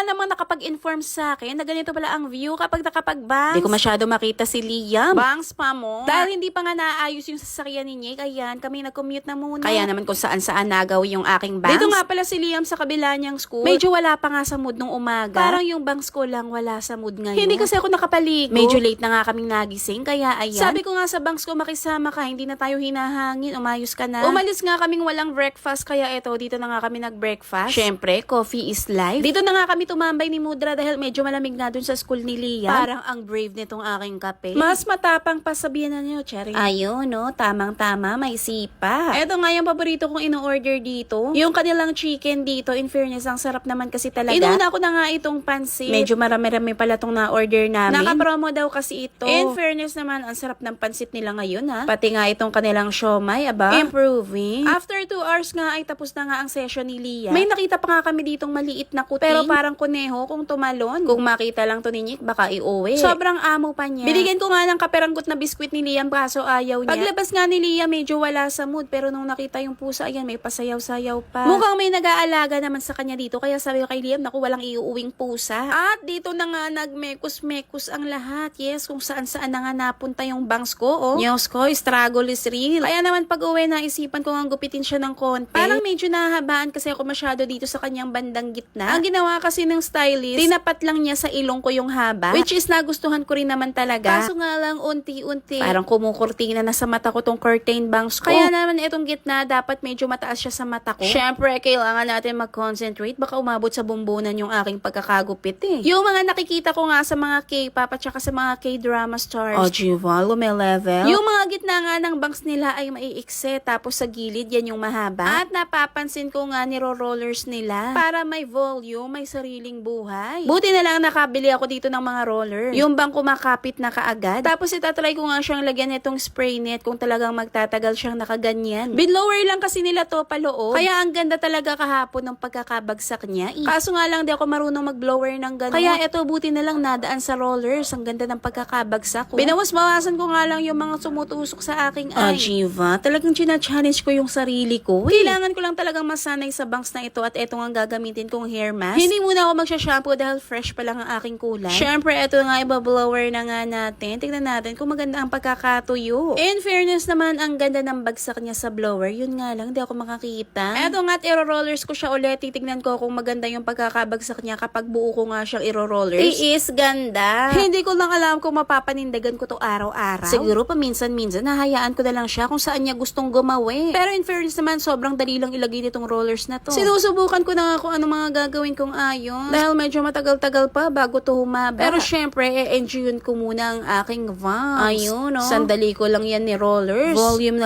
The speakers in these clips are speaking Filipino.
nga namang nakapag-inform sa akin na ganito pala ang view kapag nakapag-bangs. Hindi ko masyado makita si Liam. Bangs pa mo. Dahil hindi pa nga naayos yung sasakyan ni Nick, ayan, kami nag-commute na muna. Kaya naman kung saan-saan nagaw yung aking bangs. Dito nga pala si Liam sa kabila niyang school. Medyo wala pa nga sa mood nung umaga. Parang yung bangs ko lang wala sa mood ngayon. Hindi kasi ako nakapaligo. Medyo late na nga kaming nagising, kaya ayan. Sabi ko nga sa bangs ko, makisama ka, hindi na tayo hinahangin, umayos ka na. Umalis nga kaming walang breakfast, kaya eto, dito na nga kami nag-breakfast. Syempre, coffee is life. Dito na nga kami tumambay ni Mudra dahil medyo malamig na dun sa school ni Liam. Parang ang brave nitong aking kape. Mas matapang pa sabihin na niyo, Cherry. Ayun, no? Tamang-tama, may sipa. Eto nga yung paborito kong ino-order dito. Yung kanilang chicken dito, in fairness, ang sarap naman kasi talaga. Inuna ko na nga itong pansit. Medyo marami-rami pala tong na-order namin. Naka-promo daw kasi ito. In fairness naman, ang sarap ng pansit nila ngayon, ha? Pati nga itong kanilang siomay, aba? Improving. After 2 hours nga ay tapos na nga ang session ni Liam. May nakita pa nga kami ditong maliit na kuting. Pero parang kuneho kung tumalon. Kung makita lang to ni Nick, baka iuwi. Sobrang amo pa niya. Binigyan ko nga ng kaperanggot na biskwit ni Liam kaso ayaw niya. Paglabas nga ni Liam, medyo wala sa mood. Pero nung nakita yung pusa, ayan, may pasayaw-sayaw pa. Mukhang may nag-aalaga naman sa kanya dito. Kaya sabi ko kay Liam, naku, walang iuuwing pusa. At dito na nga nagmekos-mekos ang lahat. Yes, kung saan-saan na nga napunta yung bangs ko. Oh. News ko, struggle is real. Kaya naman pag uwi, naisipan ko nga gupitin siya ng konti. Parang medyo nahahabaan kasi ako masyado dito sa kanyang bandang gitna. Ang ginawa kasi ng stylist, tinapat lang niya sa ilong ko yung haba. Which is nagustuhan ko rin naman talaga. Kaso nga lang unti-unti. Parang kumukurtina na sa mata ko tong curtain bangs ko. Kaya naman itong gitna, dapat medyo mataas siya sa mata ko. Syempre, kailangan natin mag-concentrate. Baka umabot sa bumbunan yung aking pagkakagupit eh. Yung mga nakikita ko nga sa mga K-pop at saka sa mga K-drama stars. O, Jival, may level. Yung mga gitna nga ng bangs nila ay maiikse. Tapos sa gilid, yan yung mahaba. At napapansin ko nga niro-rollers nila. Para may volume, may sariling buhay. Buti na lang nakabili ako dito ng mga roller. Yung bang kumakapit na kaagad. Tapos itatry ko nga siyang lagyan nitong spray net kung talagang magtatagal siyang nakaganyan. Binlower lang kasi nila to paloob. Kaya ang ganda talaga kahapon ng pagkakabagsak niya. Kaso nga lang di ako marunong mag-blower ng gano'n. Kaya eto buti na lang nadaan sa rollers. Ang ganda ng pagkakabagsak ko. Binawas-bawasan ko nga lang yung mga sumutusok sa aking eye. Jiva, talagang china-challenge ko yung sarili ko. Kailangan ko lang talagang masanay sa bangs na ito at eto nga gagamitin kong hair mask. Hindi muna ako magsha-shampoo dahil fresh pa lang ang aking kulay. Syempre, eto nga iba-blower na nga natin. Tignan natin kung maganda ang pagkakatuyo. In fairness naman, ang ganda ng bagsak niya sa blower. Yun nga lang, di ako makakita. Eto nga at iro-rollers ko siya ulit. Titignan ko kung maganda yung pagkakabagsak niya kapag buo ko nga siyang iro-rollers. Is ganda. Hindi ko lang alam kung mapapanindagan ko to araw-araw. Siguro paminsan-minsan, nahayaan ko na lang siya kung saan niya gustong gumawi. Pero in fairness naman, sobrang dali lang ilagay nitong rollers na to. Sinusubukan ko na nga kung ano mga gagawin kong ayon. Dahil medyo matagal-tagal pa bago to humaba. Pero syempre, enjoyin ko muna ang aking bangs. Ayun, no? Sandali ko lang yan ni rollers. Volume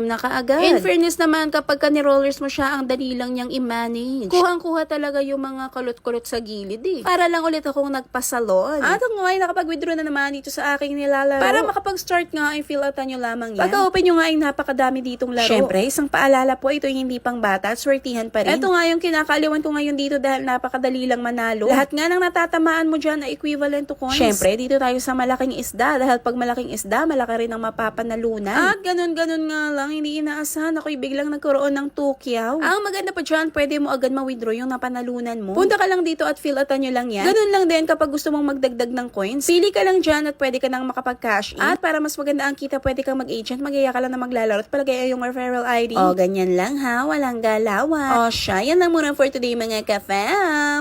na kaagad. In fairness naman, kapag ka ni rollers mo siya, ang dali lang niyang i-manage. Kuhang-kuha talaga yung mga kulot-kulot sa gilid eh. Para lang ulit akong nagpasalon. At ang ngay, nakapag-withdraw na naman dito sa aking nilalaro. Para makapag-start nga, ay fill outan nyo lamang yan. Pagka-open nyo nga, ay napakadami ditong laro. Syempre, isang paalala po, ito yung hindi pang bata at swertihan pa rin. Ito nga yung kinakaliwan ko ngayon dito dahil napakadali lang manalo. Lahat nga ng natatamaan mo dyan ay equivalent to coins. Syempre, dito tayo sa malaking isda dahil pag malaking isda, malaki rin ang mapapanalunan. At ganun-ganun nga lang, hindi inaasahan ako'y biglang nagkaroon ng tukyaw. Ang maganda pa dyan, pwede mo agad ma-withdraw yung napanalunan mo. Punta ka lang dito at fill outan nyo lang yan. Ganun lang din kapag gusto mong magdagdag ng coins. Pili ka lang dyan at pwede ka nang makapag-cash in. At para mas maganda ang kita, pwede kang mag-agent, mag-iya ka lang na maglalaro at palagay yung referral ID. O, ganyan lang ha, walang galawan. O siya, yan lang muna for today mga ka-fam.